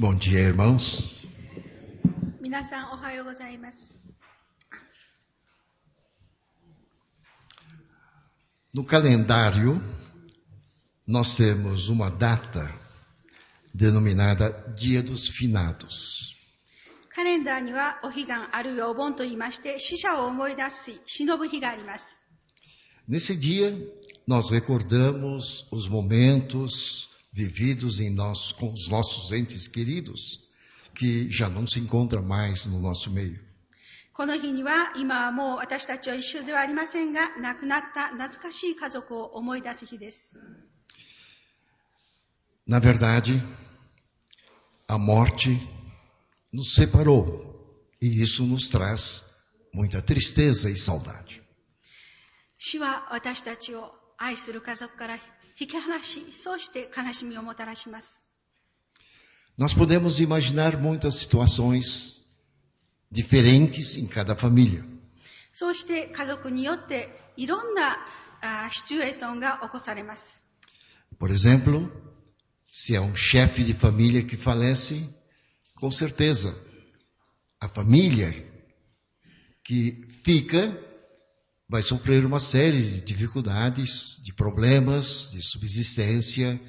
Bom dia, irmãos. 皆さんおはようございます。 No calendário, nós temos uma data denominada Dia dos Finados. カレンダーにはお彼岸あるいはお盆と言いまして死者を思い出し忍ぶ日があります。 Nesse dia, nós recordamos os momentos vividos com os nossos entes queridos, que já não se encontram mais no nosso meio. この日には今はもう私たちは一緒ではありませんが、亡くなった懐かしい家族を思い出す日です。 Na verdade, a morte nos separou, e isso nos traz muita tristeza e saudade. 死は私たちを愛する家族から引き離し、そうして悲しみをもたらします。 Nós podemos imaginar muitas situações diferentes em cada família. そうして家族によっていろんなシチュエーションが起こされます。 Por exemplo, se é um chefe de família que falece, com certeza, a família que fica vai sofrer uma série de dificuldades, de problemas, de subsistência,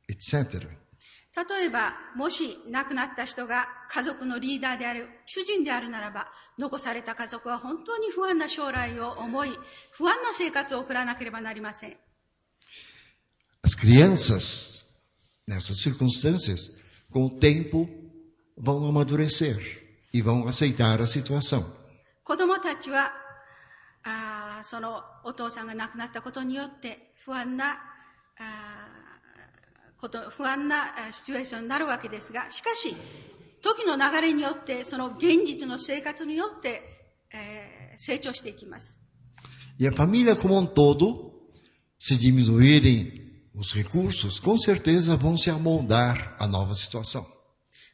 etc. 例えば、もし亡くなった人が家族のリーダーである、主人であるならば、残された家族は本当に不安な将来を思い、不安な生活を送らなければなりません。 As crianças, nessas circunstâncias, com o tempo, vão amadurecer e vão aceitar a situação. 子供たちは、そのお父さんが亡くなったことによって不安なシチュエーションになるわけですが、しかし時の流れによってその現実の生活によって、成長していきます。 E a família como um todo, se diminuírem os recursos, com certeza vão se amoldar à nova situação.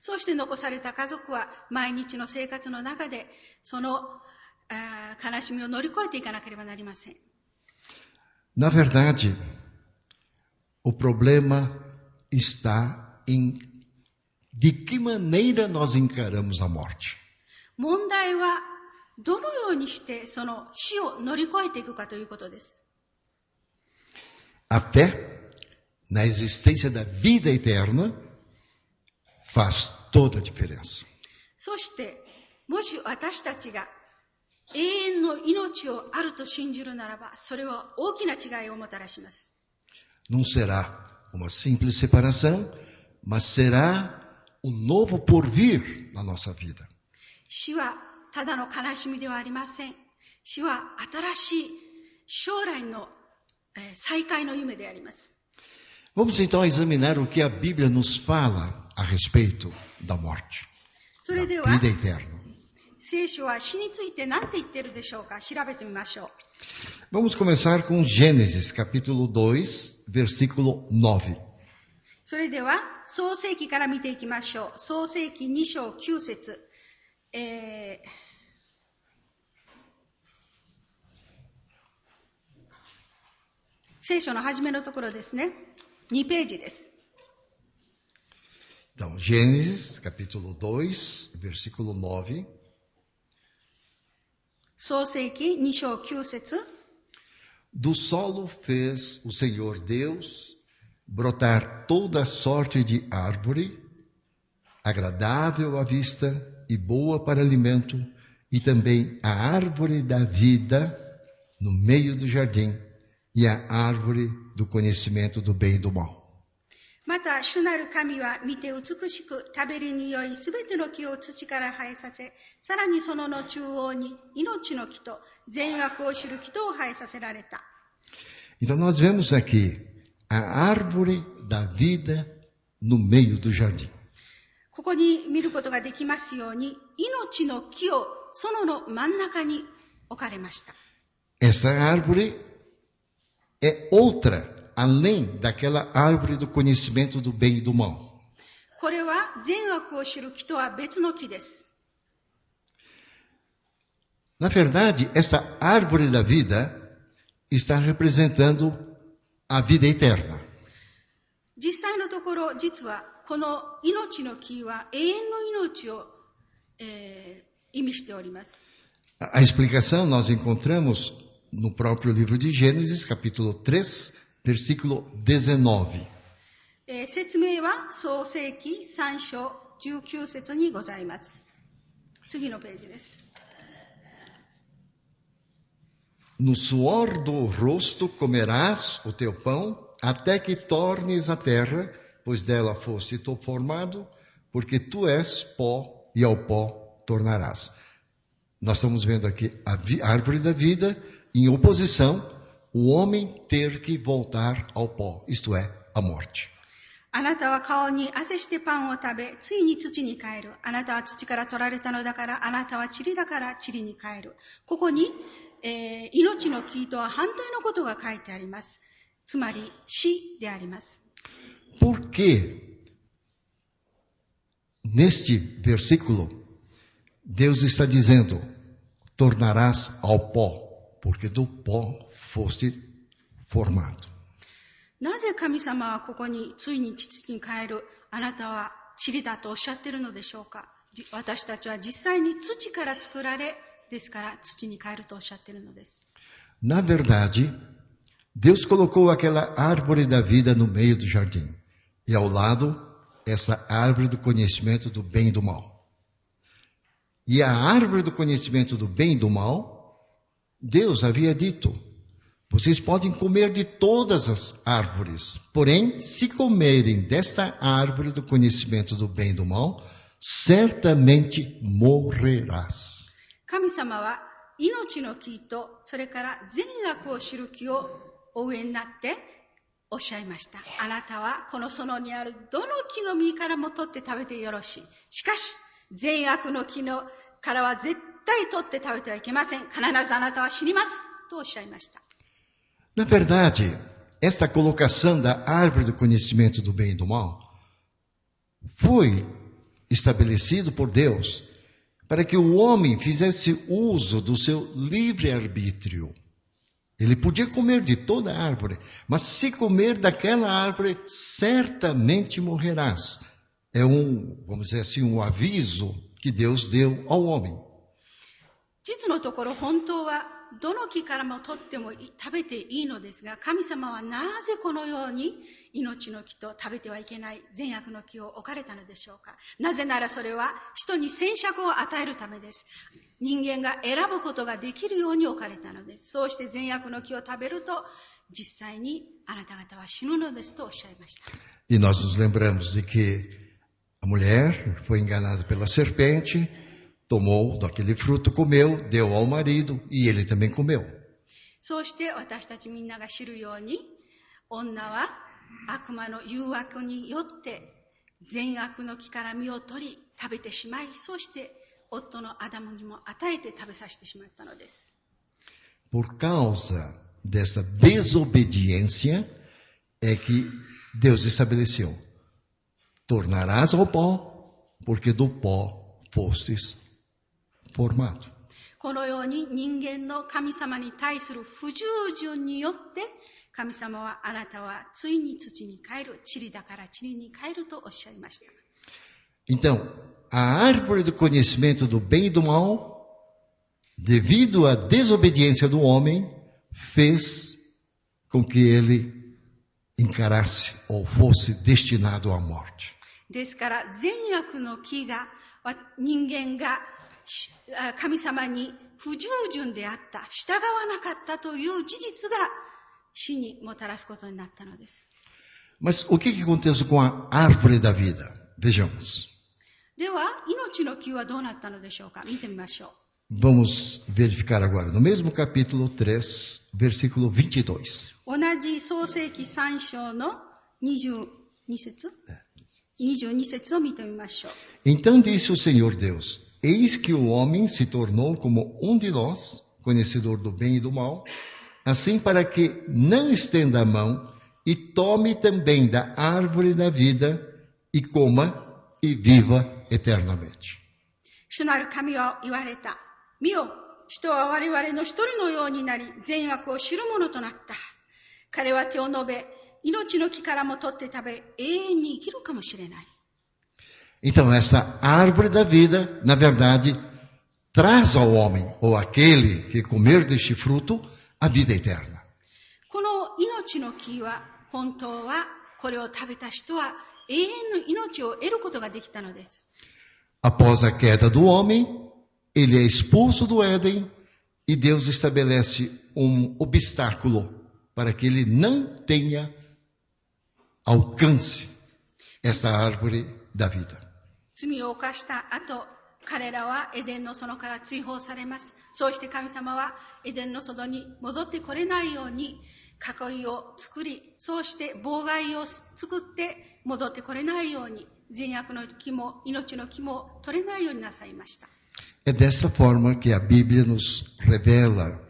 そうして残された家族は毎日の生活の中でその悲しみを乗り越えていかなければなりません。 Na verdade, o problema está em de que maneira nós encaramos a morte. 問題はどのようにしてその死を乗り越えていくかということです。 A fé na existência da vida eterna faz toda a diferença. そしてもし私たちが永遠の命をあると信じるならば、それは大きな違いをもたらします。 Não será uma simples separação, mas será novo porvir na nossa vida. 死はただの悲しみではありません。死は新しい将来の再会の夢であります。 Vamos então examinar o que a Bíblia nos fala a respeito da morte, それで da は vida eterna. 聖書は死について何て言っているでしょうか。調べてみましょう。 Vamos começar com Gênesis, capítulo 2, versículo 9. それでは創世記から見ていきましょう。創世記2章9節、聖書の初めのところですね。2ページです。 Então, Gênesis, capítulo 2, versículo 9. 創世記2章9節、 Do solo fez o Senhor Deus brotar toda sorte de árvore, agradável à vista e boa para alimento, e também a árvore da vida no meio do jardim, e a árvore do conhecimento do bem e do mal. また主なる神は見て美しく食べるに良いすべての木を土から生えさせ、さらにその中央に命の木と善悪を知る木とを生えさせられた。 Então nós vemos aqui a árvore da vida no meio do jardim. ここに見ることができますように、命の木を園の真ん中に置かれました。 Essa árvore é outra, além daquela árvore do conhecimento do bem e do mal. これは善悪を知る木とは別の木です。 Na verdade, essa árvore da vida está representando a vida eterna. 実際のところ、実はこの命の木は永遠の命を、意味しております。A explicação nós encontramos no próprio livro de Gênesis, capítulo 3, versículo 19. 説明は創世記3章19節にございます。次のページです。No suor do rosto comerás o teu pão, até que tornes a terra, pois dela foste tu formado, porque tu és pó e ao pó tornarás. Nós estamos vendo aqui a árvore da vida, em oposição, o homem ter que voltar ao pó, isto é, a morte. あなたは顔に汗してパンを食べ、ついに土に帰る。あなたは土から取られたのだから、あなたは塵だから塵に帰る。ここに、命の木とは反対のことが書いてあります。つまり死であります。Por que neste versículo Deus está dizendo: tornarás ao pó, porque do pó foste formado. なぜ神様はここについに土に帰る、あなたは塵だとおっしゃっているのでしょうか。私たちは実際に土から作られ、ですから土に帰るとおっしゃっているのです。Na verdade, Deus colocou aquela árvore da vida no meio do jardim, e ao lado, essa árvore do conhecimento do bem e do mal. E a árvore do conhecimento do bem e do mal, Deus havia dito: vocês podem comer de todas as árvores, porém, se comerem dessa árvore do conhecimento do bem e do mal, certamente morrerás. 神様は命の木と、それから善悪を知る木をお植えになっておっしゃいました。あなたはこの園にあるどの木の実からも取って食べてよろしい。しかし、善悪の木のからは絶対取って食べてはいけません。必ずあなたは死にます。とおっしゃいました。Na verdade, essa colocação da árvore do conhecimento do bem e do mal foi estabelecido por Deus para que o homem fizesse uso do seu livre-arbítrio. Ele podia comer de toda a árvore, mas se comer daquela árvore, certamente morrerás. É vamos dizer assim, um aviso que Deus deu ao homem. 実のところ、本当はどの木からも取っても食べていいのですが、神様はなぜこのように命の木と食べてはいけない善悪の木を置かれたのでしょうか。なぜならそれは人に選択を与えるためです。人間が選ぶことができるように置かれたのです。そうして善悪の木を食べると、実際にあなた方は死ぬのですとおっしゃいました。E nós nos lembramos de que a mulher foi enganada pela serpente, tomou daquele fruto, comeu, deu ao marido e ele também comeu. そうして私たちみんなが知るように、女は悪魔の誘惑によって善悪の木から実を取り食べてしまい、そして夫のアダムにも与えて食べさせてしまったのです。Por causa dessa desobediência é que Deus estabeleceu: tornarás ao pó, porque do pó fostes formado. このように人間の神様に対する不従順によって、神様はあなたはついに土に帰る、塵だから塵に帰るとおっしゃいました。Então, a árvore do conhecimento do bem e do mal, devido à desobediência do homem, fez com que ele encarasse ou fosse destinado à morte. ですから善悪の木が人間が神様に不従順であった、従わなかったという事実が死にもたらすことになったのです。Mas o que aconteceu com a árvore da vida? Vejamos. では、命の木はどうなったのでしょうか。見てみましょう。Vamos verificar agora, no mesmo capítulo 3, versículo 22. 同じ創世記3章の22節22節を見てみましょう。Então disse o Senhor Deus: Eis que o homem se tornou como um de nós, conhecedor do bem e do mal, assim para que não estenda a mão e tome também da árvore da vida e coma e viva eternamente. 主なる神は言われた。見よ、人は我々の一人のようになり、善悪を知る者となった。彼は手を伸べ、命の木からも取って食べ、永遠に生きるかもしれない。Então, essa árvore da vida, na verdade, traz ao homem, ou aquele que comer deste fruto, a vida eterna. この命の木は、本当はこれを食べた人は永遠の命を得ることができたのです。Após a queda do homem, ele é expulso do Éden e Deus estabelece obstáculo para que ele não tenha alcance essa árvore da vida. 罪を犯した後、彼らはエデンの園から追放されます。そうして神様はエデンの園に戻ってこれないように囲いを作り、そうして妨害を作って戻ってこれないように善悪の木も命の木も取れないようになさいました。É dessa forma que a Bíblia nos revela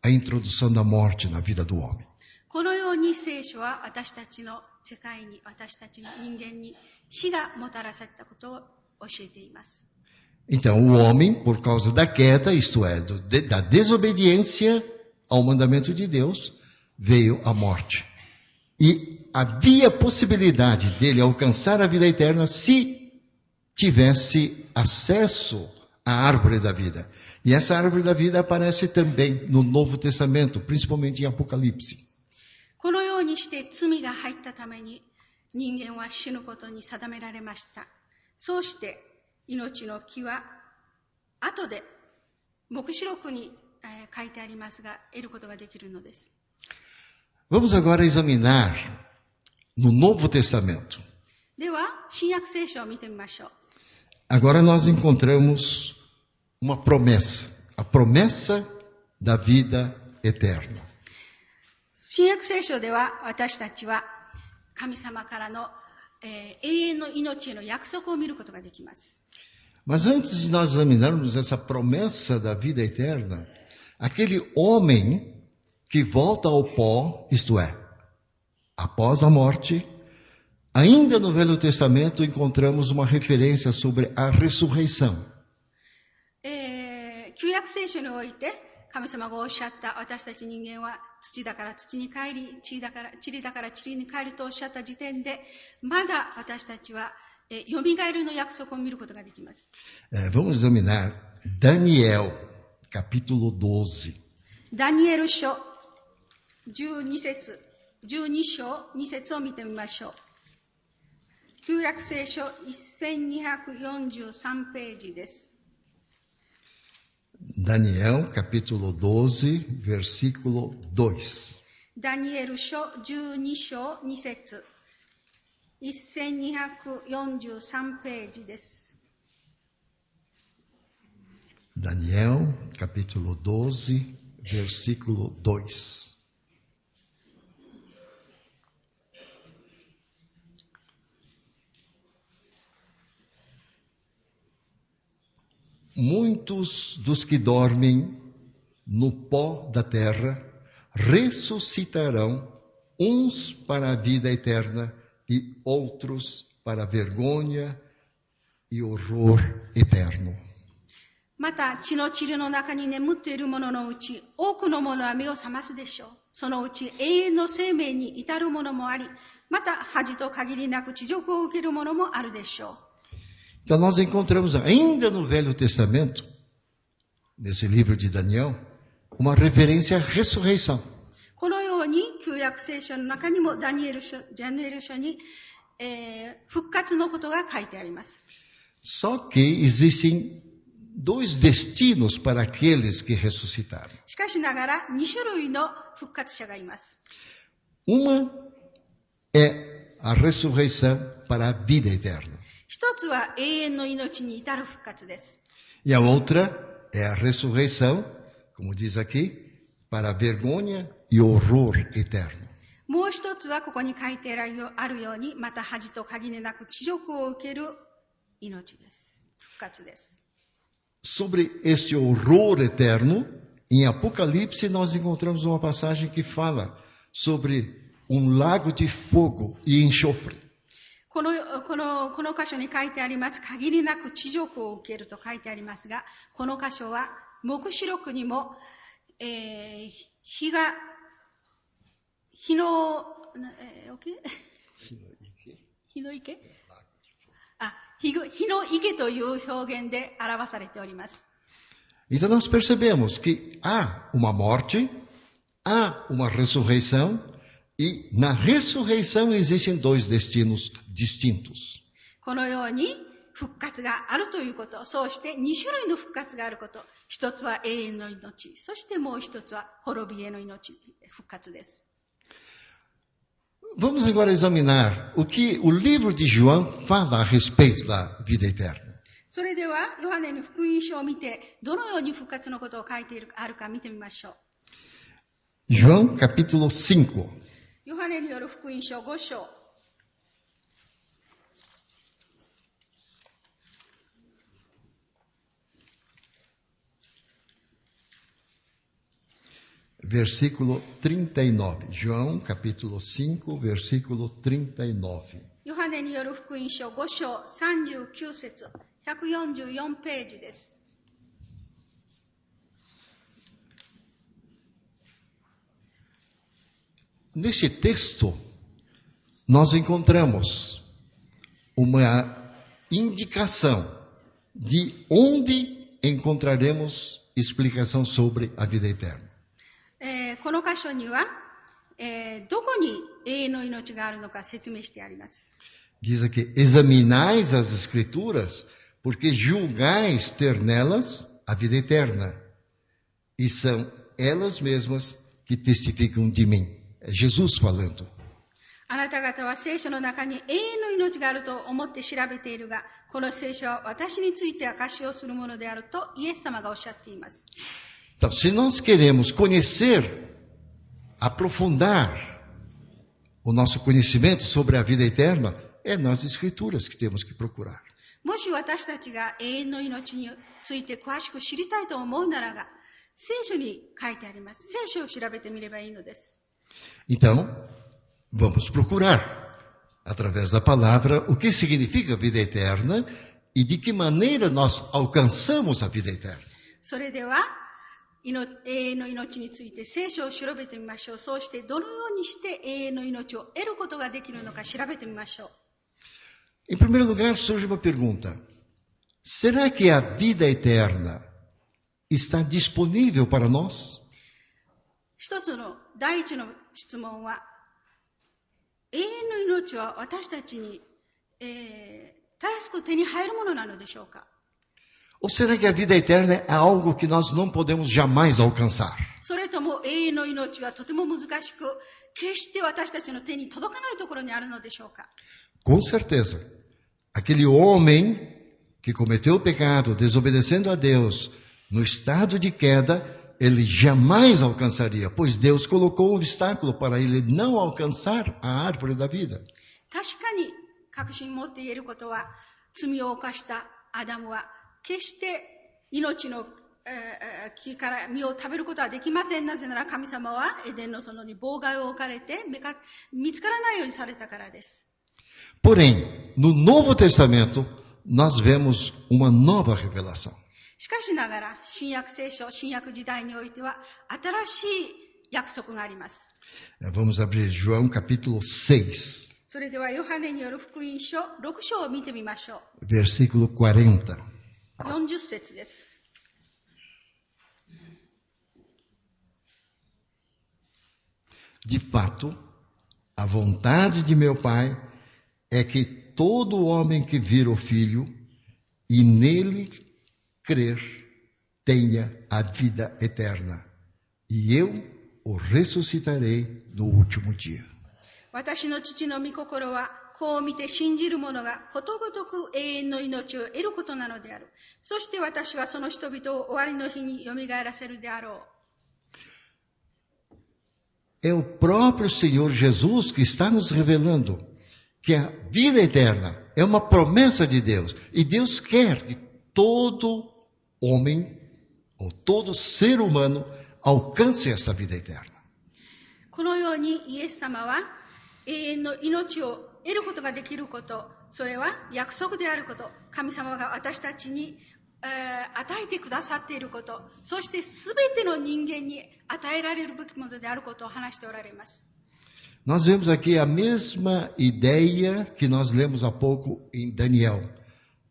a introdução da morte na vida do homem. このように聖書は私たちの世界に、私たちの人間に死がもたらされたことを教えています。Então, o homem, por causa da queda, isto é, da desobediência ao mandamento de Deus, veio a morte. E havia possibilidade dele alcançar a vida eterna se tivesse acesso à árvore da vida. E essa árvore da vida aparece também no Novo Testamento, principalmente em Apocalipse. このようにして罪が入ったために人間は死ぬことに定められました。そうして命の木は後で黙示録に書いてありますが得ることができるのです。Vamos agora examinar no Novo Testamento. では新約聖書を見てみましょう。Agora nós encontramos uma promessa, a promessa da vida eterna. 新約聖書では私たちは神様からの、永遠の命への約束を見ることができます。Mas antes de nós examinarmos essa promessa da vida eterna, aquele homem que volta ao pó, isto é, após a morte, ainda no Velho Testamento encontramos uma referência sobre a ressurreição. 旧約聖書において神様がおっしゃった私たち人間は土だから土に帰り、塵だから塵に帰るとおっしゃった時点でまだ私たちはよみがえりの約束を見ることができます。Vamos examinar Daniel, capítulo 12. ダニエル書12章2節を見てみましょう。旧約聖書1243ページです。Daniel, capítulo 12, versículo 2. ダニエル書12章2節1243ページです。Daniel, capítulo 12, versículo 2. Muitos dos que dormem no pó da terra ressuscitarão, uns para a vida eterna e outros para a vergonha e horror eterno. また血の塵の中に眠っている者のうち多くの者は目を覚ますでしょう。そのうち永遠の生命に至る者もあり、また恥と限りなく恥辱を受ける者もあるでしょう。Então nós encontramos ainda no Velho Testamento, nesse livro de Daniel, uma referência à ressurreição. このように旧約聖書の中にもダニエル書に、復活のことが書いてあります。Só que existem dois destinos para aqueles que ressuscitaram. しかしながら2種類の復活者がいます。Uma é a ressurreição para a vida eterna. 一つは永遠の命に至る復活です。E a outra é a ressurreição, como diz aqui, para a vergonha e horror eterno. もう一つはここに書いてあるように、また恥と限りなく恥辱を受ける命です。復活です。Sobre este horror eterno, em Apocalipse nós encontramos uma passagem que fala sobre lago de fogo e enxofre. この箇所に書いてあります、限りなく恥辱を受けると書いてありますが、この箇所は黙示録にも、火の日の池日の池という表現で表されております。Então nós percebemos que há uma morte, há uma ressurreição, e na ressurreição existem dois destinos distintos. このように復活があるということ、そうして2種類の復活があること、一つは永遠の命、そしてもう一つは滅びへの命、復活です。Vamos agora examinar o que o livro de João fala a respeito da vida eterna. それではヨハネの福音書を見て、どのように復活のことを書いてあるか見てみましょう。 João capítulo 5. ヨハネによる福音書5章。Versículo 39. João, capítulo 5, versículo 39. ヨハネによる福音書5章39節、144ページです。Neste texto, nós encontramos uma indicação de onde encontraremos explicação sobre a vida eterna. この箇所には、どこに永遠の命があるのか説明してあります。Diz aqui: examinais as escrituras, porque julgais ter nelas a vida eterna, e são elas mesmas que testificam de mim. É Jesus falando. あなた方は聖書の中に永遠の命があると思って調べているが、この聖書は私について証しをするものであるとイエス様がおっしゃっています。Então, se nós queremos conhecer, aprofundar o nosso conhecimento sobre a vida eterna, é nas escrituras que temos que procurar. もし私たちが永遠の命について詳しく知りたいと思うならば、聖書に書いてあります。聖書を調べてみればいいのです。Então, vamos procurar, através da palavra, o que significa vida eterna e de que maneira nós alcançamos a vida eterna. それでは、永遠の命について聖書を調べてみましょう。そうしてどのようにして永遠の命を得ることができるのか調べてみましょう。Em primeiro lugar, surge uma pergunta: será que a vida eterna está disponível para nós? 第一の質問は、永遠の命は私たちに、たやすく手に入るものなのでしょうか？ Ou será que a vida eterna é algo que nós não podemos jamais alcançar? それとも永遠の命はとても難しく、決して私たちの手に届かないところにあるのでしょうか？ Com certeza. Aquele homem que cometeu o pecado, desobedecendo a Deus, no estado de queda, ele jamais alcançaria, pois Deus colocou um obstáculo para ele não alcançar a árvore da vida. 確かに確信持って言えることは、罪を犯したアダムは決して命の木から実を食べることはできません。なぜなら神様はエデンの園に妨害を置かれて見つからないようにされたからです。Porém, no Novo Testamento, nós vemos uma nova revelação. しかしながら、新約聖書、新約時代においては新しい約束があります。Vamos abrir João capítulo 6. それではヨハネによる福音書6章を見てみましょう。Versículo 40. 40節です。De fato, a vontade de meu Pai é que todo homem que vir o Filho e nele crer tenha a vida eterna, e eu o ressuscitarei no último dia. 私の父の御心は、こう見て信じる者がことごとく永遠の命を得ることなのである。そして私はその人々を終わりの日によみがえらせるであろう。É o próprio Senhor Jesus que está nos revelando que a vida eterna é uma promessa de Deus. E Deus quer que todo homem, ou todo ser humano, alcance essa vida eterna. このようにイエス様は永遠の命を得ることができること、それは約束であること、神様が私たちに与えてくださっていること、そしてすべての人間に与えられるべきものであることを話しておられます。Nós vemos aqui a mesma ideia que nós lemos há pouco em Daniel.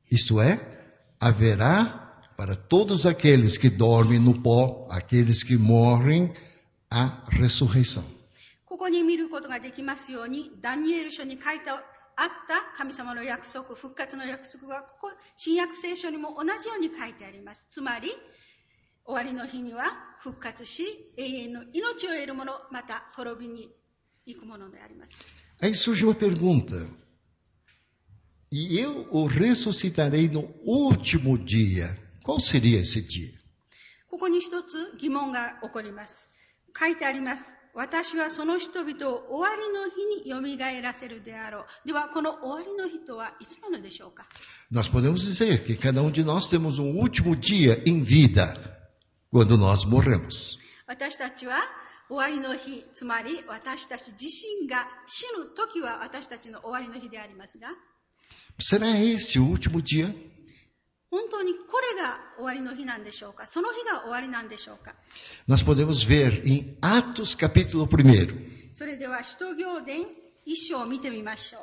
Isto é, haverá para todos aqueles que dormem no pó, aqueles que morrem, a ressurreição. ここに見ることができますように、ダニエル書に書いてあった神様の約束、復活の約束がここ新約聖書にも同じように書いてあります。つまり終わりの日には復活し、永遠の命を得る者、また滅びに行くものであります。Aí surge uma pergunta. E eu o ressuscitarei no último dia. Qual seria esse dia? ここに一つ疑問が起こります。書いてあります。私はその人々を終わりの日によみがえらせるであろう。ではこの終わりの日とはいつなのでしょうか。Nós podemos dizer que cada de nós temos um último dia em vida quando nós morremos. 私たちは終わりの日、つまり私たち自身が死ぬ時は私たちの終わりの日でありますが、 Será esse o último dia? 本当にこれが終わりの日なんでしょうか。その日が終わりなんでしょうか。 Nós podemos ver em Atos capítulo 1. それでは使徒行伝1章を見てみましょう。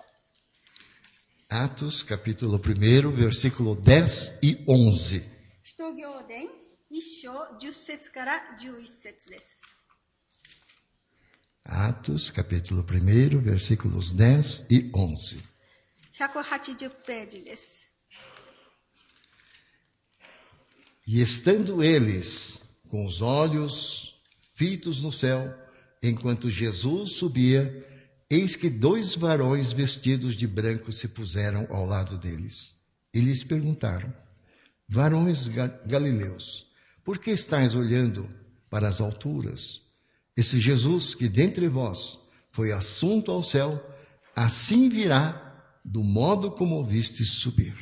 Atos capítulo 1, versículo 10 e 11. 使徒行伝1章10節から11節です。 Atos capítulo 1, versículos 10 e 11. 180ページです。 E estando eles com os olhos fitos no céu, enquanto Jesus subia, eis que 2 varões vestidos de branco se puseram ao lado deles. E lhes perguntaram: varões galileus, por que estáis olhando para as alturas? Esse Jesus que dentre vós foi assunto ao céu, assim virá do modo como o vistes subir.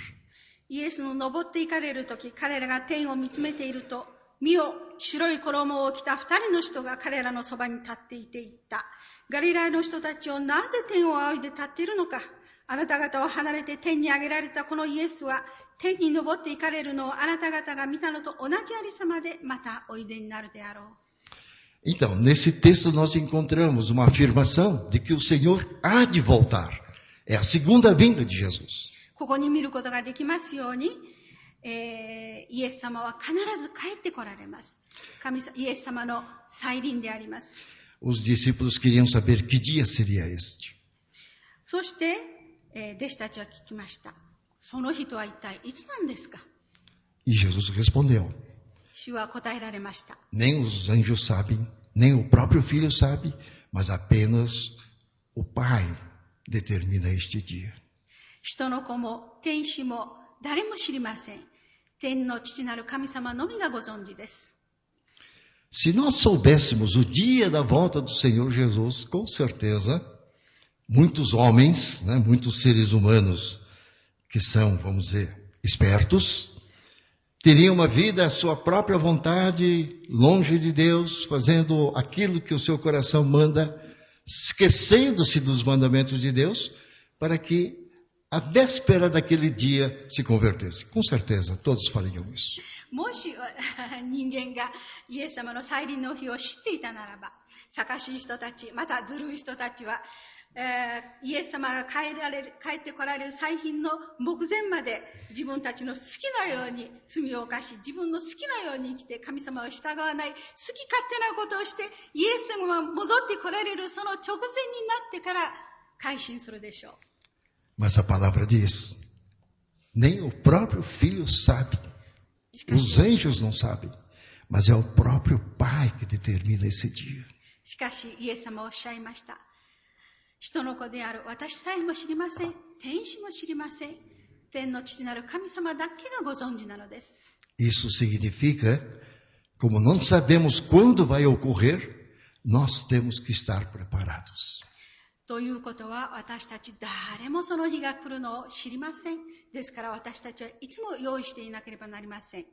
イエスの登っていかれるとき、彼らが天を見つめていると、見よ、白い衣を着た2人の人が彼らのそばに立っていて言った。ガリラヤの人たちをなぜ天を仰いで立っているのか。あなた方を離れて天に上げられたこのイエスは、天に登っていかれるのをあなた方が見たのと同じありさまでまたおいでになるであろう。 Então, nesse texto nós encontramos uma afirmação de que o Senhor há de voltar. É a segunda vinda de Jesus. ここに見ることができますように、イエス様は必ず帰ってこられます。イエス様の再臨であります。 Os discípulos queriam saber que dia seria este. そして、弟子たちは聞きました。その日とは一体いつなんですか。 E Jesus respondeu: 主は答えられました。 Nem os anjos sabem, nem o próprio Filho sabe, mas apenas o Pai determina este dia. 人の子も天使も誰も知りません。天の父なる神様のみがご存知です。 Se nós soubéssemos o dia da volta do Senhor Jesus, com certeza, muitos homens, muitos seres humanos que são, vamos dizer, espertos, teriam uma vida à sua própria vontade, longe de Deus, fazendo aquilo que o seu coração manda, esquecendo-se dos mandamentos de Deus, para que a véspera daquele dia se convertesse. Com certeza, todos fariam isso. もし人間がイエス様の再臨の日を知っていたならば、賢しい人たち、またずるい人たちは、イエス様が帰ってこられる再臨の目前まで自分たちの好きなように罪を犯し、自分の好きなように生きて神様を従わない、好き勝手なことをして、イエス様が戻ってこられるその直前になってから改心するでしょう。 Mas a palavra diz: nem o próprio Filho sabe, os anjos não sabem, mas é o próprio Pai que determina esse dia. しかしイエス様はおっしゃいました。人の子である私さえも知りません。天使も知りません。天の父なる神様だけがご存知なのです。 Isso significa, como não sabemos quando vai ocorrer, nós temos que estar preparados. ということは私たち誰もその日が来るのを知りません。ですから私たちはいつも用意していなければなりません。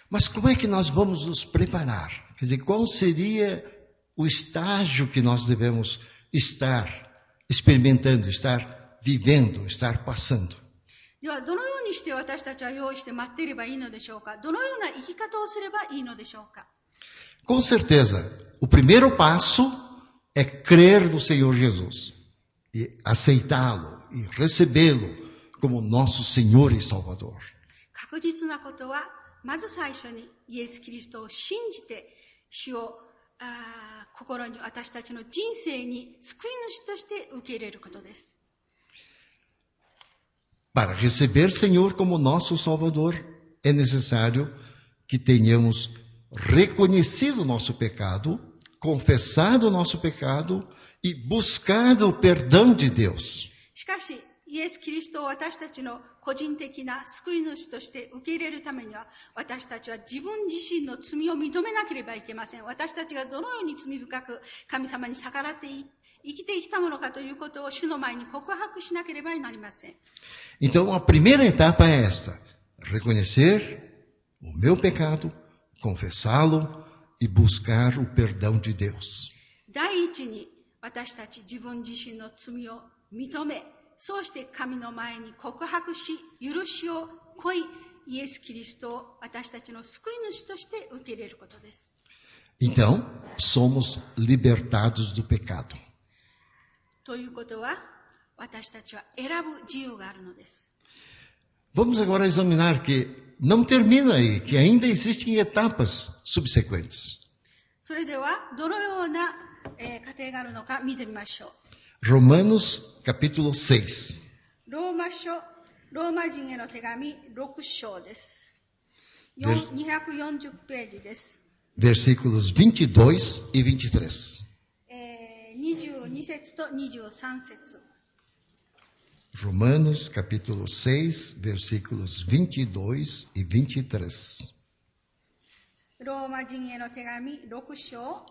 Mas como é que nós vamos nos preparar? Quer dizer, qual seria o estágio que nós devemos estar experimentando, estar vivendo, estar passando? ではどのようにして私たちは用意して待っていればいいのでしょうか。どのような生き方をすればいいのでしょうか。 Com certeza, o primeiro passo é crer no Senhor Jesus e aceitá-lo e recebê-lo como nosso Senhor e Salvador. 確実なことは、まず最初にイエス・キリストを信じて、主を心に私たちの人生に救い主として受け入れることです。Para receber o Senhor como nosso Salvador, é necessário que tenhamos reconhecido o nosso pecado, confessado o nosso pecado e buscado o perdão de Deus. しかし、イエス・キリストを私たちの個人的な救い主として受け入れるためには、私たちは自分自身の罪を認めなければいけません。私たちがどのように罪深く神様に逆らって生きてきたものかということを主の前に告白しなければなりません。Então, a primeira etapa é esta: reconhecer o meu pecado, confessá-lo e buscar o perdão de Deus. 第一に、私たち自分自身の罪を認め、そうして神の前に告白し、許しを請い、イエス・キリストを私たちの救い主として受け入れることです。Então, somos libertados do pecado. ということは、私たちは選ぶ自由があるのです。Vamos agora examinar que não termina aí, que ainda existem etapas subsequentes. それでは、どのような過程があるのか見てみましょう。Romanos capítulo 6. ローマ人への手紙6章です。240ページです。Versículos 22 e 23. 22節と23節。Romanos capítulo 6, versículos 22 e 23. ローマ人への手紙6章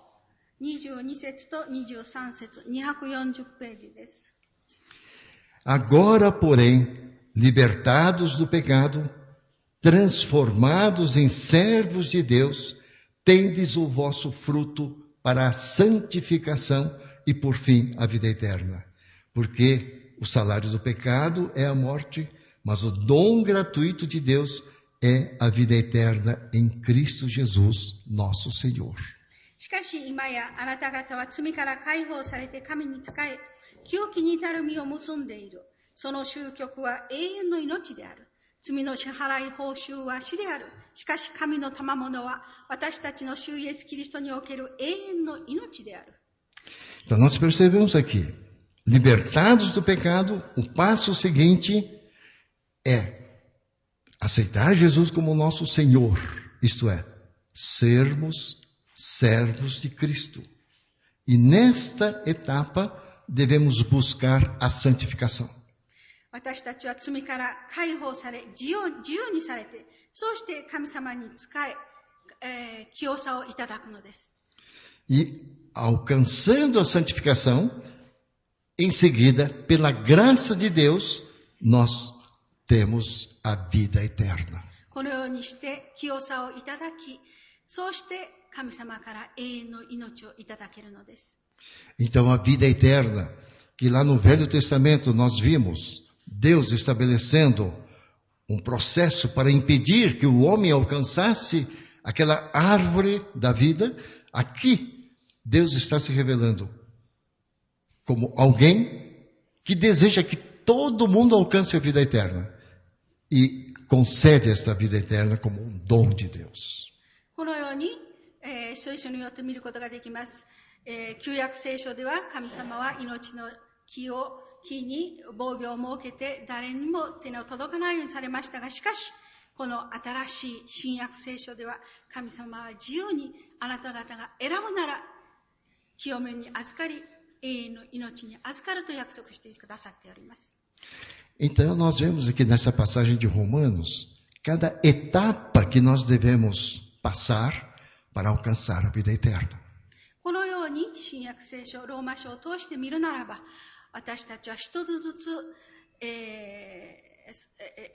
22節と23節、240ページです。Agora, porém, libertados do pecado, transformados em servos de Deus, tendes o vosso fruto para a santificação e, por fim, a vida eterna. Porque o salário do pecado é a morte, mas o dom gratuito de Deus é a vida eterna em Cristo Jesus, nosso Senhor. しかし今やあなた方は罪から解放されて神に仕え、清きに至る実を結んでいる。その終局は永遠の命である。罪の支払い報酬は死である。しかし神の賜物は私たちの主イエスキリストにおける永遠の命である。Então nós percebemos aqui, libertados do pecado, o passo seguinte é aceitar Jesus como nosso Senhor, isto é, sermos servos de Cristo. E nesta etapa devemos buscar a santificação. 私たちは罪から解放され、自由にされて、そうして神様に仕え、清さをいただくのです。E alcançando a santificação, em seguida, pela graça de Deus, nós temos a vida eterna. このようにして清さをいただき、そうして神様から永遠の命をいただけるのです。Então a vida eterna, que lá no Velho Testamento nós vimos Deus estabelecendo um processo para impedir que o homem alcançasse aquela árvore da vida, aqui Deus está se revelando como alguém que deseja que todo mundo alcance a vida eterna e concede esta vida eterna como um dom de Deus. このように、聖書によって見ることができます。旧約聖書では神様は命の木に防御を設けて誰にも手の届かないようにされましたが、しかしこの新しい新約聖書では神様は自由にあなた方が選ぶなら清めに預かり永遠の命に預かると約束してくださっております。Então nós vemos aqui nessa passagem de Romanos cada etapa que nós devemos passar para alcançar a vida eterna. このように新約聖書ローマ書を通して見るならば、私たちは一つずつ、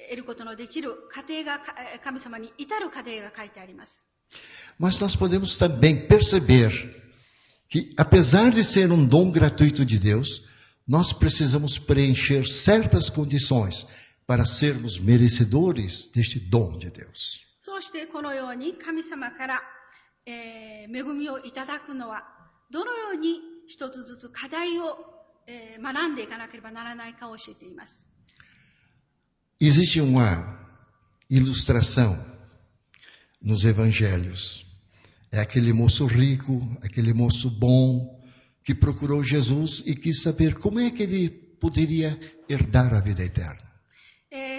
得ることのできる過程が神様に至る過程が書いてあります。Mas nós podemos também perceber que, apesar de ser um dom gratuito de Deus, nós precisamos preencher certas condições para sermos merecedores deste dom de Deus. そうしてこのように神様から、恵みをいただくのはどのように一つずつ課題を、学んでいかなければならないかを教えています。Existe uma ilustração nos evangelhos. É aquele moço rico, aquele moço bom, que procurou Jesus e quis saber como é que ele poderia herdar a vida eterna.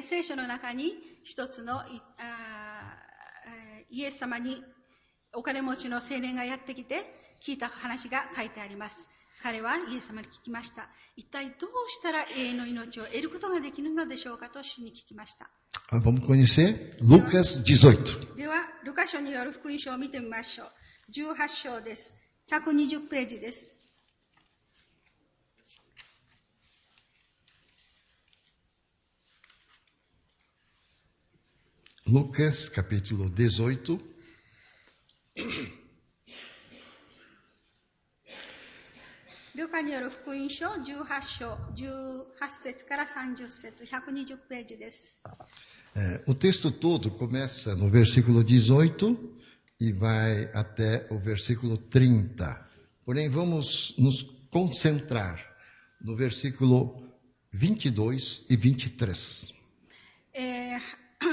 聖書の中に一つのイエス様にお金持ちの青年がやってきて聞いた話が書いてあります。彼はイエス様に聞きました。一体どうしたら永遠の命を得ることができるのでしょうかと主に聞きました。Vamos conhecer Lucas 18. では、ルカ書による福音書を見てみましょう。18章です。120ページです。Lucas, capítulo 18. ルカによる福音書18章18節から30節120ページです。O texto todo começa no versículo 18 e vai até o versículo 30. Porém, vamos nos concentrar no versículo 22 e 23.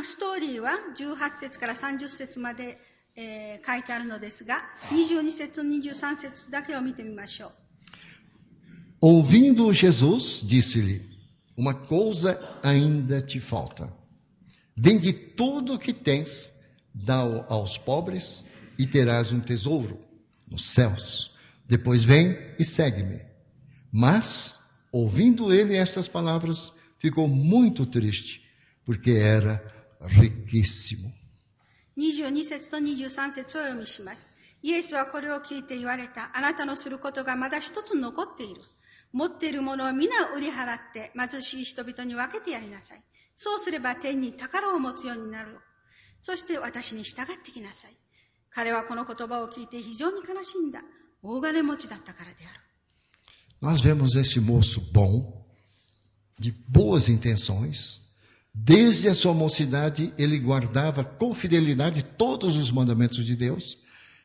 ストーリーは18節から30節まで、書いてあるのですが、22節、23節だけを見てみましょう。Ouvindo Jesus, disse-lhe: Uma coisa ainda te falta. Vende tudo o que tens, dá-o aos pobres e terás um tesouro nos céus. Depois vem e segue-me. Mas, ouvindo ele estas palavras, ficou muito triste, porque era riquíssimo. 22節と23節を読みします。イエスはこれを聞いて言われた。あなたのすることがまだ一つ残っている。持っているものを皆売り払って貧しい人々に分けてやりなさい。そうすれば天に宝を持つようになる。そして私に従ってきなさい。彼はこの言葉を聞いて非常に悲しんだ。大金持ちだったからである。Nós vemos esse moço bom, de boas intenções. Desde a sua mocidade, ele guardava com fidelidade todos os mandamentos de Deus.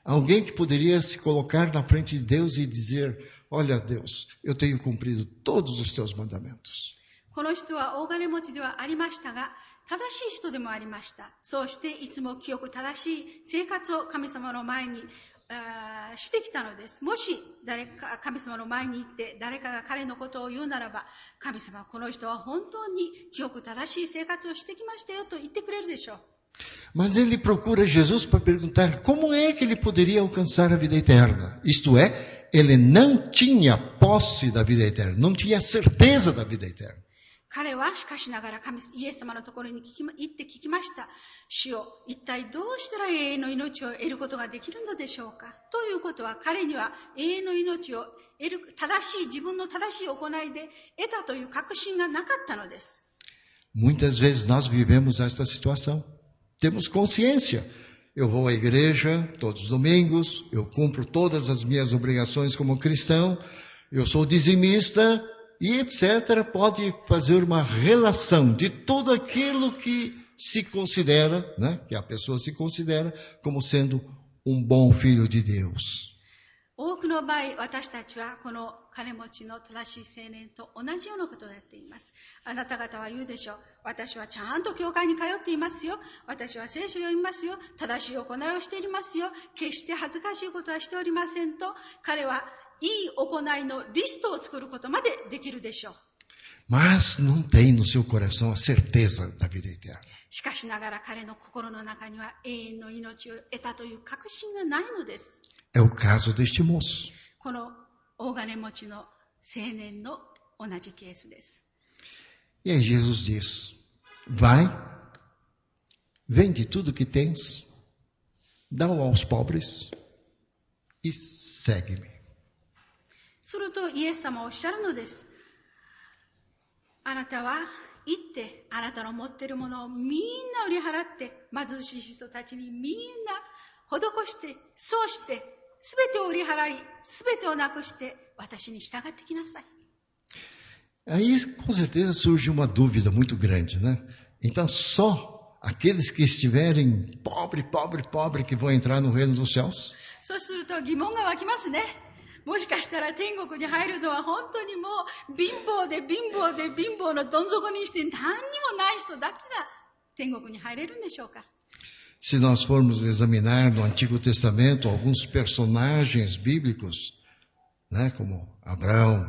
Alguém que poderia se colocar na frente de Deus e dizer: Olha, Deus, eu tenho cumprido todos os teus mandamentos. この人は大金持ちではありましたが、正しい人でもありました。そうしていつも清く正しい生活を神様の前にしてきたのです。もし神様の前に行って誰かが彼のことを言うならば、神様はこの人は本当に清く正しい生活をしてきましたよと言ってくれるでしょう。Mas ele procura Jesus para perguntar como é que ele poderia alcançar a vida eterna. Isto é, ele não tinha posse da vida eterna, não tinha certeza da vida eterna. 彼はしかしながらイエス様のところに行って聞きました。主よ、一体どうしたら永遠の命を得ることができるのでしょうか。ということは、彼には永遠の命を得る自分の正しい行いで得たという確信がなかったのです。Muitas vezes nós vivemos esta situação. Temos consciência. Eu vou à igreja todos os domingos, eu cumpro todas as minhas obrigações como cristão, eu sou dizimista e etc. Pode fazer uma relação de tudo aquilo que se considera, né, que a pessoa se considera como sendo um bom filho de Deus. 多くの場合、私たちはこの金持ちの正しい青年と同じようなことをやっています。あなた方は言うでしょう。私はちゃんと教会に通っていますよ。私は聖書を読みますよ。正しい行いをしていますよ。決して恥ずかしいことはしておりませんと、彼はいい行いのリストを作ることまでできるでしょう。Mas não tem no seu coração a certeza da vida eterna. しかしながら彼の心の中には永遠の命を得たという確信がないのです。É o caso deste moço. この大金持ちの青年の同じケースです。E aí Jesus diz: Vai, vende tudo que tens, dá-o aos pobres e segue-me. するとイエス様はおっしゃるのです。あなたは行ってあなたの持っているものをみんな売り払って貧しい人たちにみんな施してそうしてすべてを売り払いすべてをなくして私に従ってきなさい。Aí com certeza surge uma dúvida muito grande, né? Então só aqueles que estiverem pobre que vão entrar no reino dos céus? そうすると疑問が湧きますね。もしかしたら天国に入るのは本当にもう貧乏のどん底にして何にもない人だけが天国に入れるんでしょうか。Se nós formos examinar no Antigo Testamento alguns personagens bíblicos, né, como Abraão,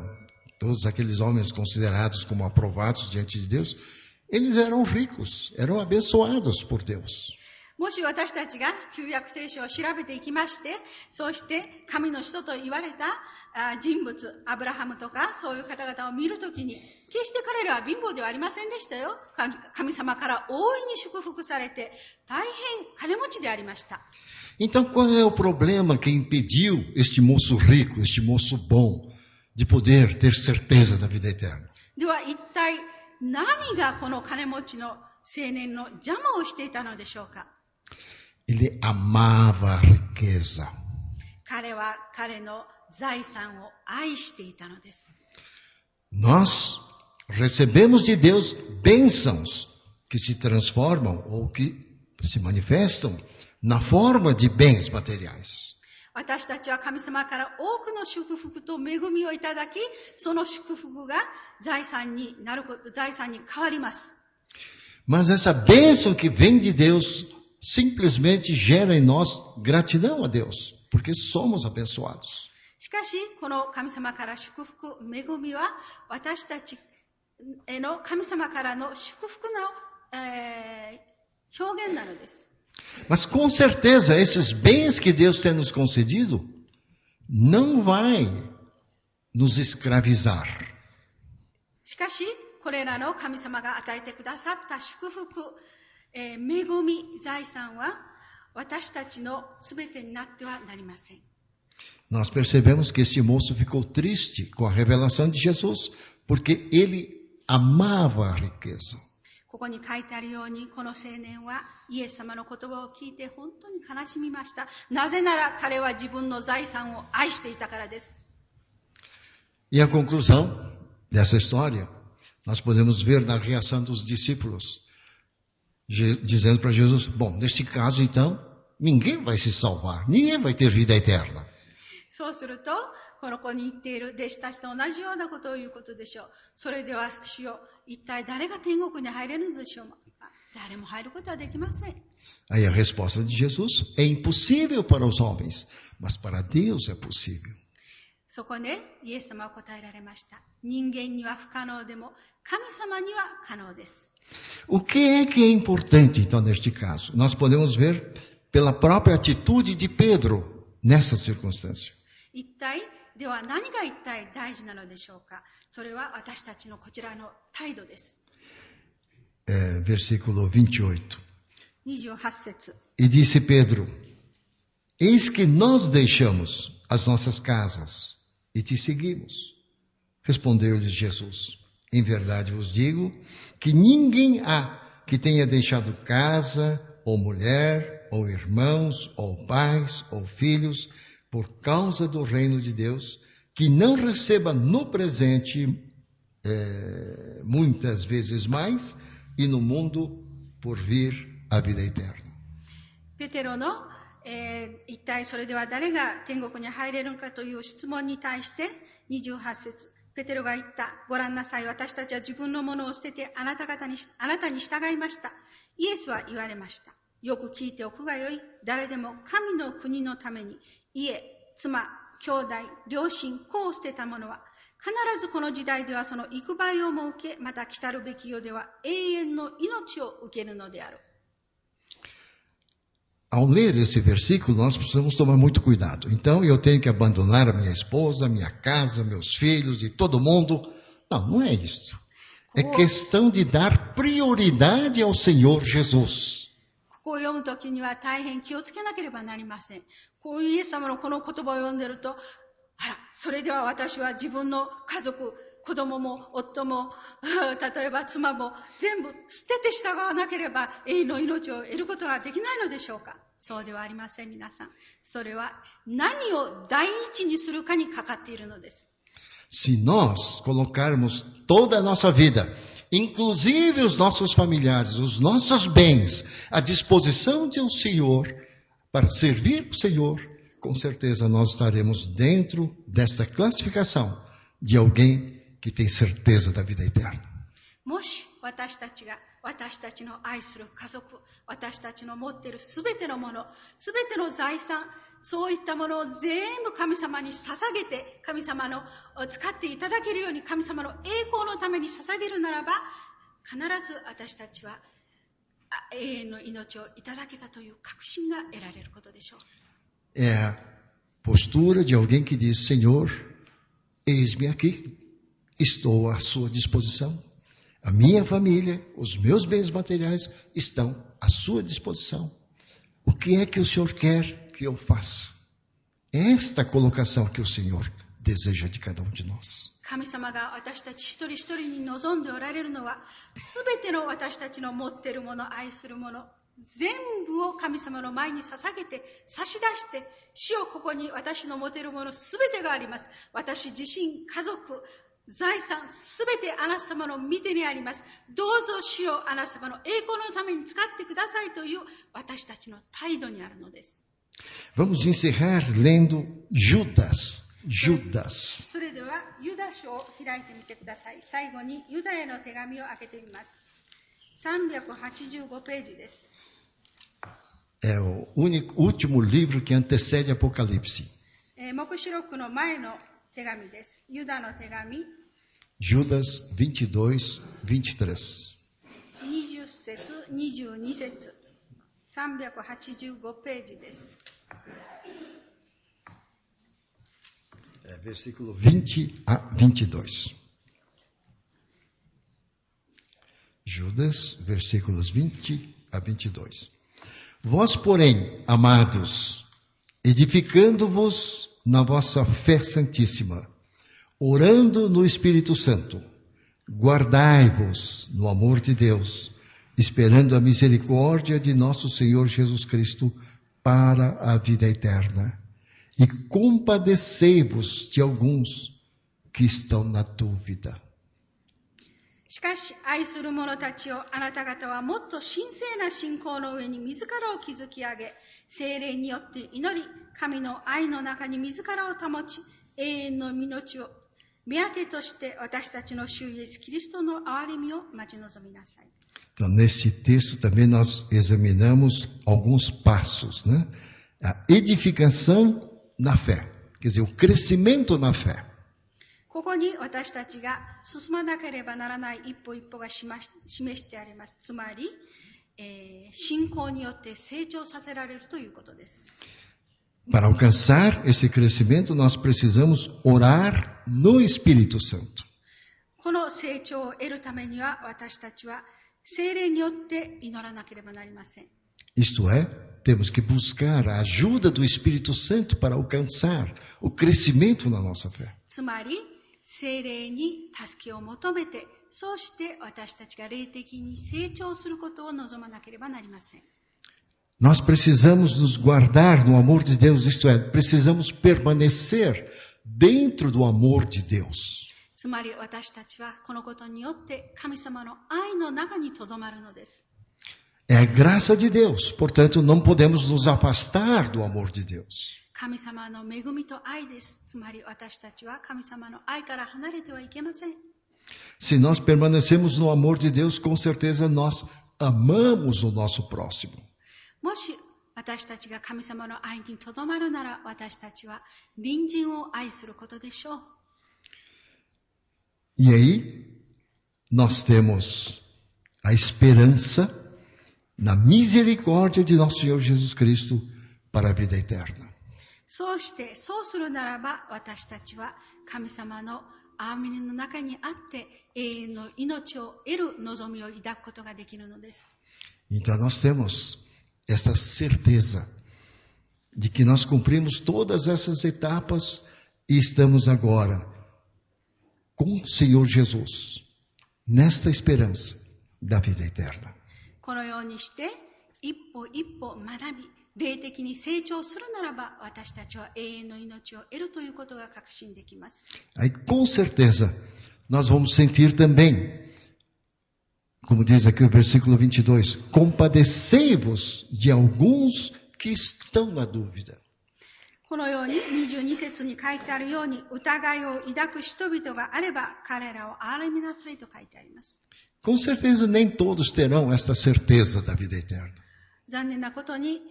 todos aqueles homens considerados como aprovados diante de Deus, eles eram ricos, eram abençoados por Deus. もし私たちが旧約聖書を調べていきまして、そうして神の人と言われた人物、アブラハムとかそういう方々を見るときに、決して彼らは貧乏ではありませんでしたよ。神様から大いに祝福されて、大変金持ちでありました。Então, qual é o problema que impediu este moço rico, este moço bom, de poder ter certeza da vida eterna? では一体何がこの金持ちの青年の邪魔をしていたのでしょうか。Ele amava a riqueza. 彼は彼の財産を愛していたのです。Nós recebemos de Deus bênçãos que se transformam ou que se manifestam na forma de bens materiais. 私たちは神様から多くの祝福と恵みをいただき、その祝福が財産に変わります。Mas essa bênção que vem de Deus simplesmente gera em nós gratidão a Deus, porque somos abençoados. しかし、この神様から祝福、恵みは私たちへの神様からの祝福の、表現なのです。Mas com certeza esses bens que Deus tem nos concedido não vai nos escravizar. しかし、これらの神様が与えてくださった祝福、恵み、財産は私たちのすべてになってはなりません。Nós percebemos que esse moço ficou triste com a revelação de Jesus, porque ele amava a riqueza. ここに書いてあるように、この青年はイエス様の言葉を聞いて本当に悲しみました。なぜなら彼は自分の財産を愛していたからです。E a conclusão dessa história, nós podemos ver na reação dos discípulos, dizendo para Jesus, bom, neste caso então, ninguém vai se salvar, ninguém vai ter vida eterna. そうすると、この子に言っている弟子たちと同じようなことを言うことでしょう。それでは主よ、一体誰が天国に入れるのでしょうか。誰も入ることはできません。Aí a resposta de Jesus, é impossível para os homens, mas para Deus é possível. そこでイエス様は答えられました。人間には不可能でも、神様には可能です。O que é importante então neste caso? Nós podemos ver pela própria atitude de Pedro nessa circunstância. では何が一体大事なのでしょうか。それは私たちのこちらの態度です。Versículo 28. 28節。E disse Pedro, eis que nós deixamos as nossas casas e te seguimos. Respondeu-lhes Jesus, em verdade vos digo que ninguém há que tenha deixado casa, ou mulher, ou irmãos, ou pais, ou filhos, por causa do reino de Deus, que não receba no presente muitas vezes mais, e no mundo por vir a vida eterna. ペテロの、一体それでは誰が天国に入れるのかという質問に対して28節、ペテロが言った。ご覧なさい、私たちは自分のものを捨ててあなたに従いました。イエスは言われました。よく聞いておくがよい。誰でも神の国のために家、妻、兄弟、両親、子を捨てた者は必ずこの時代ではその幾倍をも受け、また来たるべき世では永遠の命を受けるのである。Ao ler esse versículo, nós precisamos tomar muito cuidado. Então, eu tenho que abandonar a minha esposa, minha casa, meus filhos e todo mundo. Não, não é isso. É questão de dar prioridade ao Senhor Jesus. ここを読むときには大変気をつけなければなりません。こういうイエス様のこの言葉を読んでいると、それでは私は自分の家族、子供も夫も、例えば妻も全部捨てて従わなければ永遠の命を得ることができないのでしょうか。そうではありません、皆さん。それは何を第一にするかにかかっているのです。Se nós colocarmos toda a nossa vida, inclusive os nossos familiares, os nossos bens, à disposição de um Senhor, para servir o Senhor, com certeza nós estaremos dentro dessa classificação de alguém que tem certeza da vida eterna. もし私たちが私たちの愛する家族、私たちの持っているすべてのもの、すべての財産、そういったものを全部神様に捧げて、神様の使っていただけるように神様の栄光のために捧げるならば、必ず私たちは永遠の命をいただけたという確信が得られることでしょう。É a postura de alguém que diz: Senhor, eis-me aqui, estou à sua disposição. A minha família, os meus bens materiais estão à sua disposição. O que é que o Senhor quer que eu faça? É esta colocação que o Senhor deseja de cada um de nós. 神様が私たち一人一人に望んでおられるのは、すべての私たちの持っているもの、愛するもの、全部を神様の前に捧げて、差し出して、主よ、ここに私の持てるものすべてがあります。私自身、家族、財産、すべてあなた様の御手にあります。どうぞ主よ、あなた様の栄光のために使ってくださいという私たちの態度にあるのです。Vamos encerrar lendo Judas. Judas. それではユダ書を開いてみてください。最後にユダへの手紙を開けてみます。385ページです。É o último livro que antecede Apocalipse. 黙示録の前の手紙です。ユダの手紙。Judas 22, 23. 20節、22節。385ページです。Versículo 20 a 22. Judas, versículos 20 a 22. Vós, porém, amados, edificando-vos na vossa fé santíssima, orando no Espírito Santo, guardai-vos no amor de Deus, esperando a misericórdia de nosso Senhor Jesus Cristo para a vida eterna. E compadecei-vos de alguns que estão na dúvida. しかし、愛する者たちをあなた方はもっと神聖な信仰の上に自らを築き上げ、聖霊によって祈り、神の愛の中に自らを保ち、永遠の命を目当てとして私たちの主イエスキリストの憐れみを待ち望みなさい。Então, nesse texto também nós examinamos alguns passos, né? A edificação na fé, quer dizer, o crescimento na fé. ここに私たちが進まなければならない一歩一歩が示してあります。つまり、信仰によって成長させられるということです。Para alcançar esse crescimento, nós precisamos orar no Espírito Santo. この成長を得るためには私たちは聖霊によって祈らなければなりません。Isto é, temos que buscar a ajuda do Espírito Santo para alcançar o crescimento na nossa fé. つまり、聖霊に助けを求めて、そうして私たちが霊的に成長することを望まなければなりません。Nós precisamos nos guardar no amor de Deus, isto é, precisamos permanecer dentro do amor de Deus. つまり私たちはこのことによって神様の愛の中にとどまるのです。É a graça de Deus, portanto não podemos nos afastar do amor de Deus. 神様の恵みと愛です。つまり私たちは神様の愛から離れてはいけません。Se nós permanecemos no amor de Deus, com certeza nós amamos o nosso próximo. もし私たちが神様の愛にとどまるなら、私たちは隣人を愛することでしょう。E aí, nós temos a esperança na misericórdia de nosso Senhor Jesus Cristo para a vida eterna. そうするならば、私たちは神様の憐みの中にあって永遠の命を得る望みを抱くことができるのです。Então nós temos essa certeza de que nós cumprimos todas essas etapas e estamos agora com o Senhor Jesus nesta esperança da vida eterna. このようにして一歩一歩学び、霊的に成長するならば、私たちは永遠の命を得るということが確信できます。Aí com certeza nós vamos sentir também, como diz aqui o versículo 22, compadecei-vos de alguns que estão na dúvida. このように22節に書いてあるように、疑いを抱く人々があれば彼らを憐れみなさいと書いてあります。Com certeza nem todos terão esta certeza da vida eterna. 残念なことに、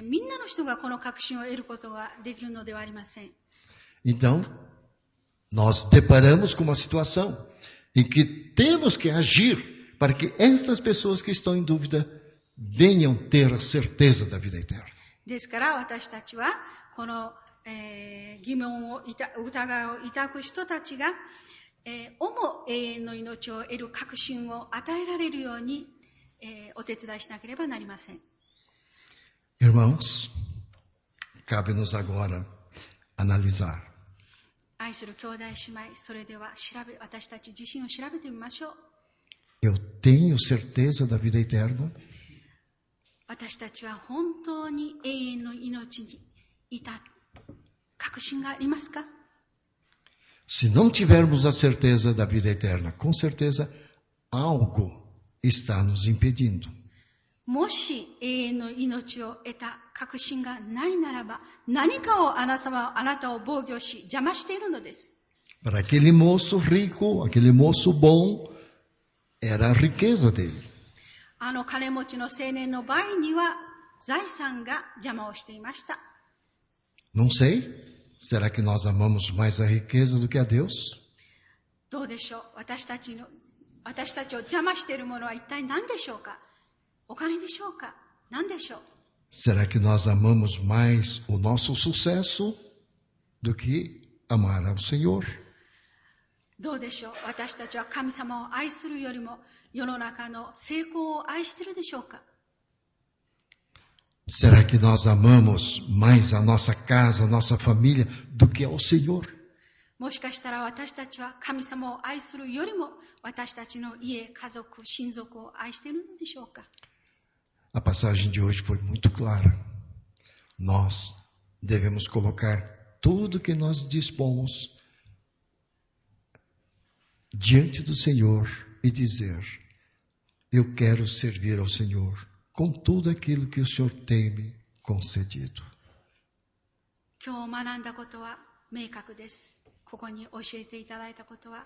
みんなの人がこの確信を得ることができるのではありません。Então, nós deparamos com uma situação em que temos que agir para que estas pessoas que estão em dúvida venham ter a certeza da vida eterna. ですから私たちはこの、疑問を疑いを抱く人たちが、永遠の命を得る確信を与えられるように、お手伝いしなければなりません。Irmãos, cabe-nos agora analisar. 愛する兄弟姉妹、それでは私たち自身を調べてみましょう。Eu tenho certeza da vida eterna? 私たちは本当に永遠の命にいた確信がありますか？ Se não tivermos a certeza da vida eterna, com certeza algo está nos impedindo. もし永遠の命を得た確信がないならば、何かをあなたを防御し邪魔しているのです。Para aquele moço rico, aquele moço bom, era a riqueza dele. あの金持ちの青年の場合には財産が邪魔をしていました。Não sei. Será que nós amamos mais a riqueza do que a Deus? どうでしょう。私たちを邪魔しているものは一体何でしょうか。お金でしょうか。何でしょう。Será que nós amamos mais o nosso sucesso do que amar ao Senhor? どうでしょう。私たちは神様を愛するよりも世の中の成功を愛しているでしょうか。Será que nós amamos mais a nossa casa, a nossa família, do que ao Senhor? もしかしたら私たちは神様を愛するよりも私たちの家、家族、親族を愛しているのでしょうか。A passagem de hoje foi muito clara. Nós devemos colocar tudo que nós dispomos diante do Senhor e dizer: eu quero servir ao Senhor com tudo aquilo que o Senhor tem me concedido. 今日学んだことは明確です。ここに教えていただいたことは、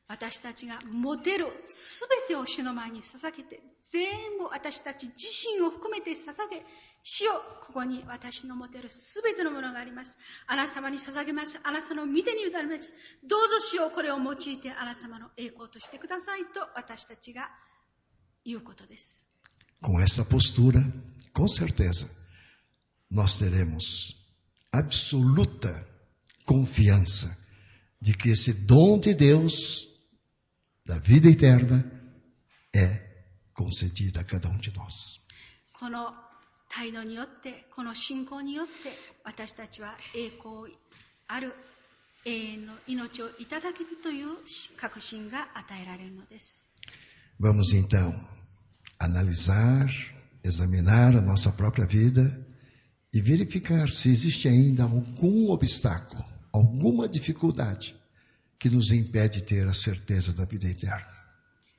私たちが持てるすべてを主の前に捧げて、全部私たち自身を含めて捧げ、主よ、ここに私の持てるすべてのものがあります。あなた様に捧げます。あなた様の御手に委ねます。どうぞ主よ、これを用いてあなた様の栄光としてくださいと私たちが言うことです。Com essa postura, com certeza, nós teremos absoluta confiança de que esse dom de Deus, da vida eterna, é concedido a cada de nós. この態度によって、この信仰によって、私たちは栄光ある永遠の命をいただけるという確信が与えられるのです。Vamos então analisar, examinar a nossa própria vida e verificar se existe ainda algum obstáculo, alguma dificuldade que nos impede de ter a certeza da vida eterna.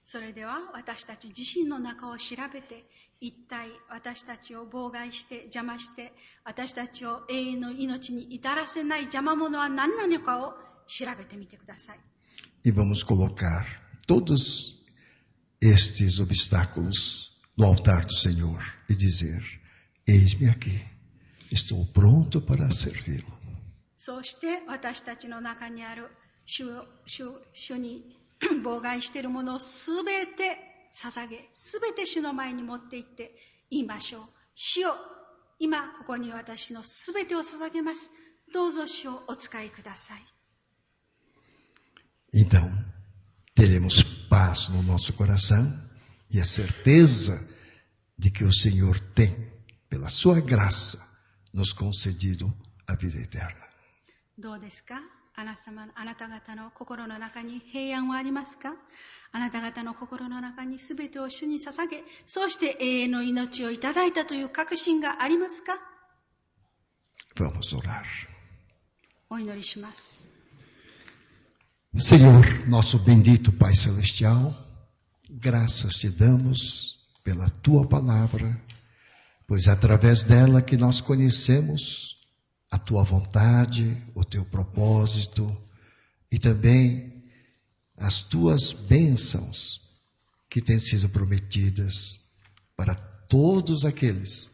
それでは私たち自身の中を調べて、一体私たちを妨害して邪魔して、私たちを永遠の命に至らせない邪魔者は何なのかを調べてみてください。E vamos colocar todos estes obstáculos no altar do Senhor e dizer: eis-me aqui, estou pronto para servi-lo. そうして私たちの中にある主に妨害しているものをすべて捧げ、すべて主の前に持って行って言いましょう。主よ、今ここに私のすべてを捧げます。どうぞ主をお使いください。Então, teremos paz no nosso coração e a certeza de que o Senhor tem, pela sua graça, nos concedido a vida eterna. どうですか？あなた方の心の中に平安はありますか？あなた方の心の中にすべてを主に捧げ、そうして永遠の命をいただいたという確信がありますか？ Vamos orar. お祈りします。Senhor, nosso bendito Pai Celestial, graças te damos pela tua palavra, pois é através dela que nós conhecemos a tua vontade, o teu propósito e também as tuas bênçãos que têm sido prometidas para todos aqueles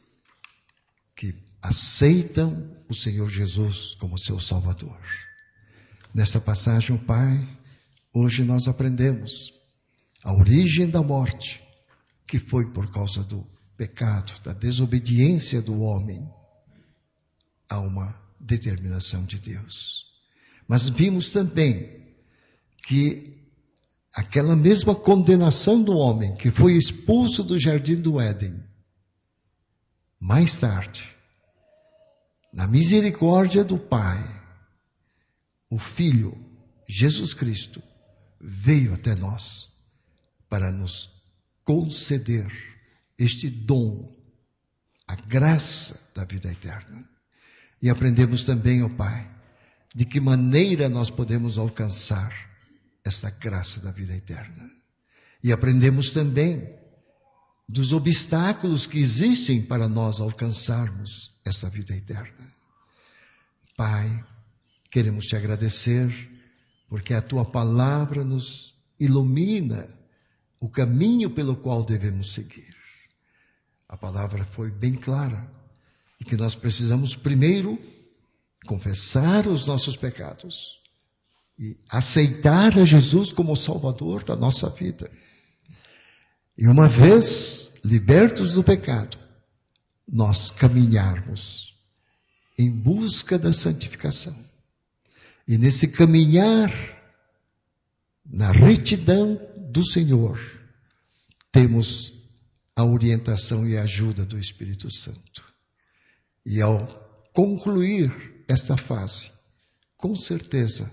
que aceitam o Senhor Jesus como seu Salvador. Nesta passagem, Pai, hoje nós aprendemos a origem da morte, que foi por causa do pecado, da desobediência do homem a uma determinação de Deus. Mas vimos também que aquela mesma condenação do homem que foi expulso do jardim do Éden, mais tarde, na misericórdia do Pai, o Filho, Jesus Cristo, veio até nós para nos conceder este dom, a graça da vida eterna. E aprendemos também, ó Pai, de que maneira nós podemos alcançar esta graça da vida eterna. E aprendemos também dos obstáculos que existem para nós alcançarmos essa vida eterna. Pai, queremos te agradecer porque a tua palavra nos ilumina o caminho pelo qual devemos seguir. A palavra foi bem clara e que nós precisamos primeiro confessar os nossos pecados e aceitar a Jesus como Salvador da nossa vida. E uma vez libertos do pecado, nós caminharmos em busca da santificação. E nesse caminhar, na retidão do Senhor, temos a orientação e a ajuda do Espírito Santo. E ao concluir esta fase, com certeza,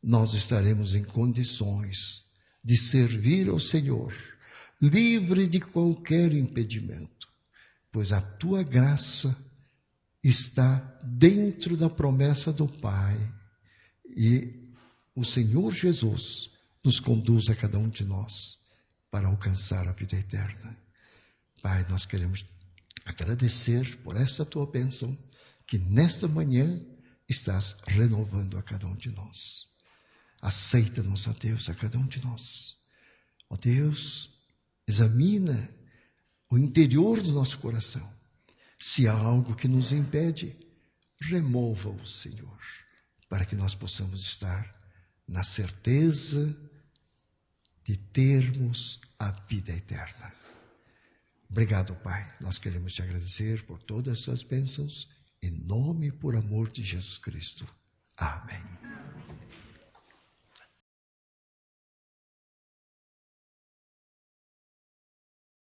nós estaremos em condições de servir ao Senhor, livre de qualquer impedimento, pois a tua graça está dentro da promessa do Pai e o Senhor Jesus nos conduz a cada um de nós para alcançar a vida eterna. Pai, nós queremos agradecer por esta tua bênção que nesta manhã estás renovando a cada um de nós. Aceita-nos, ó Deus, a cada um de nós. Ó Deus, examina o interior do nosso coração. Se há algo que nos impede, remova-o, Senhor, para que nós possamos estar na certeza de termos a vida eterna. Obrigado, Pai. Nós queremos te agradecer por todas as suas bênçãos, em nome e por amor de Jesus Cristo. Amém.